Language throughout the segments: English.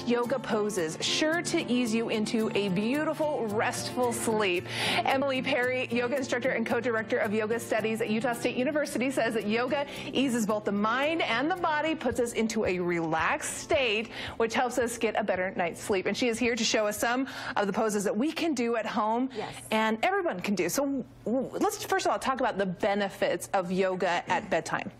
Yoga poses sure to ease you into a beautiful, restful sleep. Emily Perry, yoga instructor and co-director of yoga studies at Utah State University, says that yoga eases both the mind and the body, puts us into a relaxed state, which helps us get a better night's sleep. And she is here to show us some of the poses that we can do at home, and everyone can do. So let's first of all talk about the benefits of yoga at bedtime.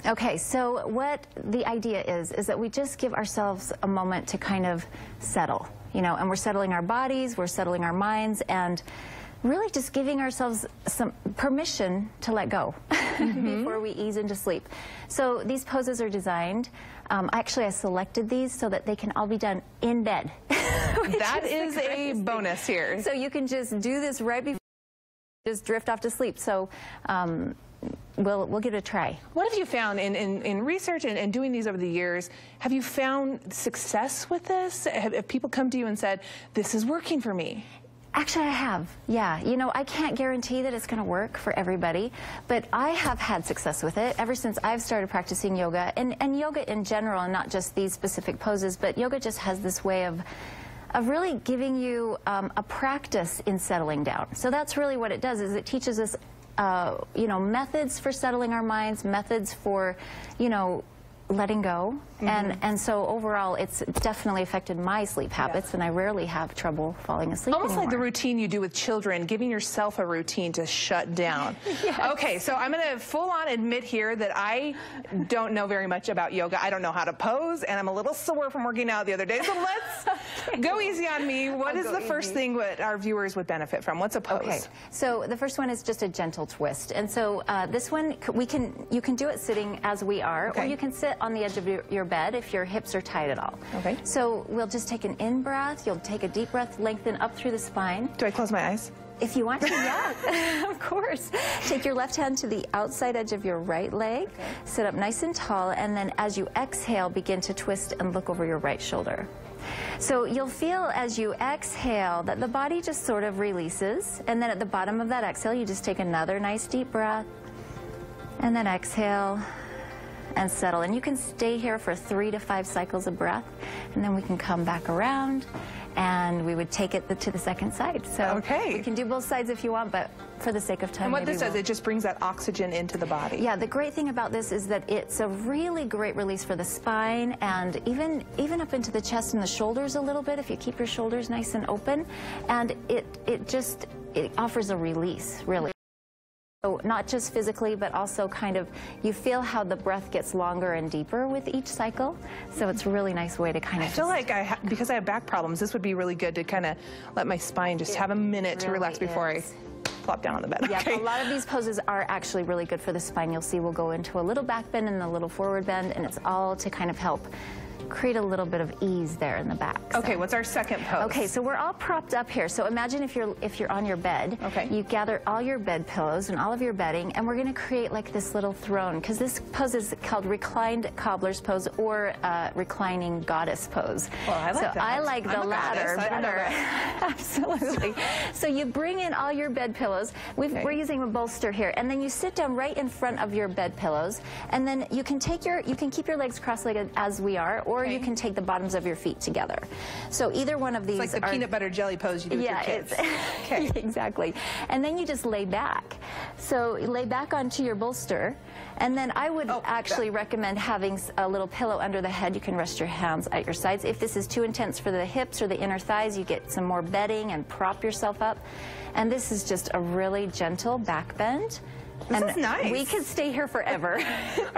Okay, so what the idea is that we just give ourselves a moment to kind of settle, and we're settling our bodies, we're settling our minds, and really just giving ourselves some permission to let go before we ease into sleep. So these poses are designed, actually I selected these so that they can all be done in bed. That is a bonus here. So you can just do this right before you just drift off to sleep. So we'll give it a try. What have you found in research and doing these over the years? Have you found success with this? Have people come to you and said, this is working for me? Actually, I have, yeah. I can't guarantee that it's going to work for everybody, but I have had success with it ever since I've started practicing yoga, and yoga in general, and not just these specific poses, but yoga just has this way of really giving you a practice in settling down. So that's really what it does, is it teaches us methods for settling our minds, methods for, letting go. And so overall, it's definitely affected my sleep habits, and I rarely have trouble falling asleep Almost anymore. like the routine you do with children, giving yourself a routine to shut down. Yes. Okay, so I'm going to full-on admit here that I don't know very much about yoga. I don't know how to pose, and I'm a little sore from working out the other day. So let's go easy on me. What is the first thing that our viewers would benefit from? What's a pose? Okay, so the first one is just a gentle twist. And so this one, you can do it sitting as we are, or you can sit on the edge of your bed if your hips are tight at all. Okay. So we'll just take an in-breath. You'll take a deep breath, lengthen up through the spine. Do I close my eyes? If you want to, yeah, of course. Take your left hand to the outside edge of your right leg, sit up nice and tall, and then as you exhale, begin to twist and look over your right shoulder. So you'll feel as you exhale that the body just sort of releases, and then at the bottom of that exhale, you just take another nice deep breath, and then exhale and settle. And you can stay here for 3 to 5 cycles of breath, and then we can come back around, and we would take it to the second side. So we can do both sides if you want, but for the sake of time, and what this does, it just brings that oxygen into the body. Yeah, the great thing about this is that it's a really great release for the spine, and even up into the chest and the shoulders a little bit, if you keep your shoulders nice and open, and it offers a release, really. So not just physically, but also kind of, you feel how the breath gets longer and deeper with each cycle. So it's a really nice way to kind of... I feel like because I have back problems, this would be really good to kind of let my spine just have a minute to relax before I plop down on the bed. Yeah, a lot of these poses are actually really good for the spine. You'll see we'll go into a little back bend and a little forward bend, and it's all to kind of help create a little bit of ease there in the back. Okay, what's our second pose? Okay, so we're all propped up here. So imagine if you're on your bed, you gather all your bed pillows and all of your bedding, and we're going to create like this little throne, because this pose is called reclined cobbler's pose or reclining goddess pose. Well, I like that. So I like the latter better. Absolutely. So you bring in all your bed pillows. We're using a bolster here, and then you sit down right in front of your bed pillows, and then you can keep your legs cross-legged as we are, or you can take the bottoms of your feet together. So either one of these it's like the peanut butter jelly pose you do with your kids. Exactly. And then you just lay back. So lay back onto your bolster, and then I would actually recommend having a little pillow under the head. You can rest your hands at your sides. If this is too intense for the hips or the inner thighs, you get some more bedding and prop yourself up. And this is just a really gentle back bend. This is nice. We could stay here forever.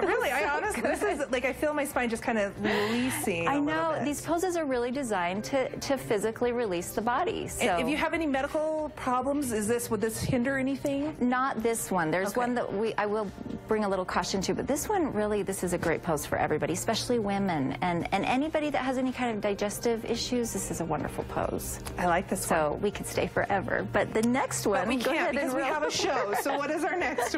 Really, I honestly, this is like, I feel my spine just kind of releasing. I know, these poses are really designed to physically release the body. So if you have any medical problems, would this hinder anything? Not this one. There's one that I will bring a little caution to, but this one really, this is a great pose for everybody, especially women and anybody that has any kind of digestive issues. This is a wonderful pose. I like this one. So we could stay forever. But the next one, but we can't because we have a show. So what is our next one?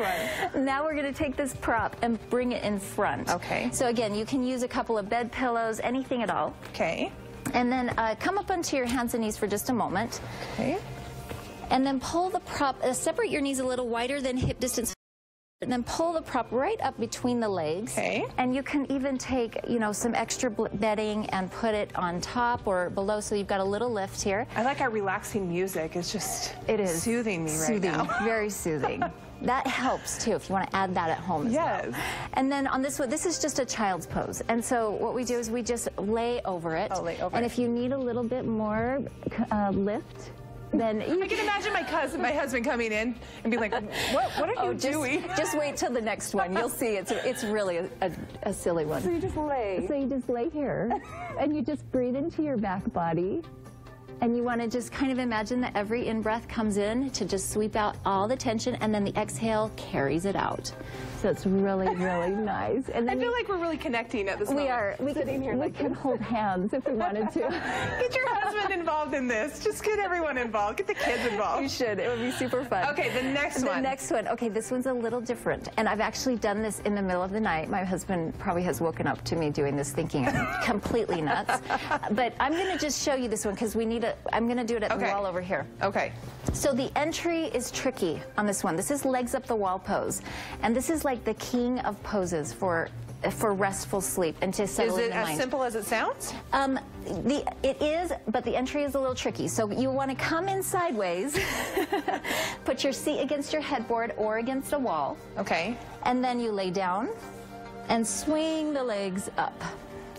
Now we're going to take this prop and bring it in front. Okay. So again, you can use a couple of bed pillows, anything at all. Okay. And then come up onto your hands and knees for just a moment. Okay. And then pull the prop, separate your knees a little wider than hip distance. And then pull the prop right up between the legs. Okay. And you can even take, some extra bedding and put it on top or below, so you've got a little lift here. I like our relaxing music. It's just soothing me right now. Very soothing. That helps too if you want to add that at home as well. And then on this one, this is just a child's pose. And so what we do is we just lay over it. Oh, lay over and it. if you need a little bit more lift, then I can imagine my husband coming in and be like, what are you doing? Just wait till the next one. You'll see it's really a silly one. So you just lay. So you just lay here and you just breathe into your back body. And you want to just kind of imagine that every in-breath comes in to just sweep out all the tension, and then the exhale carries it out. So it's really, really nice. And then I feel like we're really connecting at this moment. We are. We can hold hands if we wanted to. Get your husband involved in this. Just get everyone involved. Get the kids involved. You should. It would be super fun. Okay, the next one. The next one. Okay, this one's a little different. And I've actually done this in the middle of the night. My husband probably has woken up to me doing this thinking I'm completely nuts. But I'm going to just show you this one because I'm going to do it at the wall over here. Okay. So the entry is tricky on this one. This is legs up the wall pose. And this is like the king of poses for restful sleep and to settle in the mind. Is it as simple as it sounds? It is, but the entry is a little tricky. So you want to come in sideways, put your seat against your headboard or against a wall. Okay. And then you lay down and swing the legs up.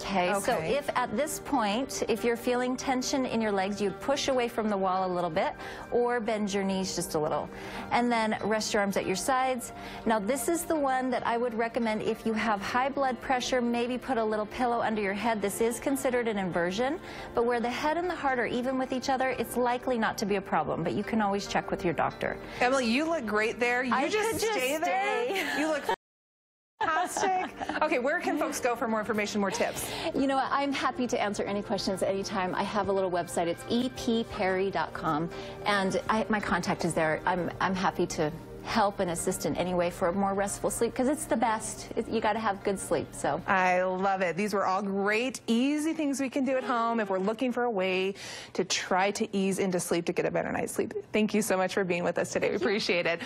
Okay, so if at this point, if you're feeling tension in your legs, you'd push away from the wall a little bit or bend your knees just a little. And then rest your arms at your sides. Now this is the one that I would recommend if you have high blood pressure, maybe put a little pillow under your head. This is considered an inversion, but where the head and the heart are even with each other, it's likely not to be a problem, but you can always check with your doctor. Emily, you look great there. You just stay there. You look fantastic. Okay, where can folks go for more information, more tips? You know what? I'm happy to answer any questions anytime. I have a little website. It's epperry.com, and my contact is there. I'm happy to help and assist in any way for a more restful sleep because it's the best. You got to have good sleep. So I love it. These were all great, easy things we can do at home if we're looking for a way to try to ease into sleep to get a better night's sleep. Thank you so much for being with us today. We appreciate it.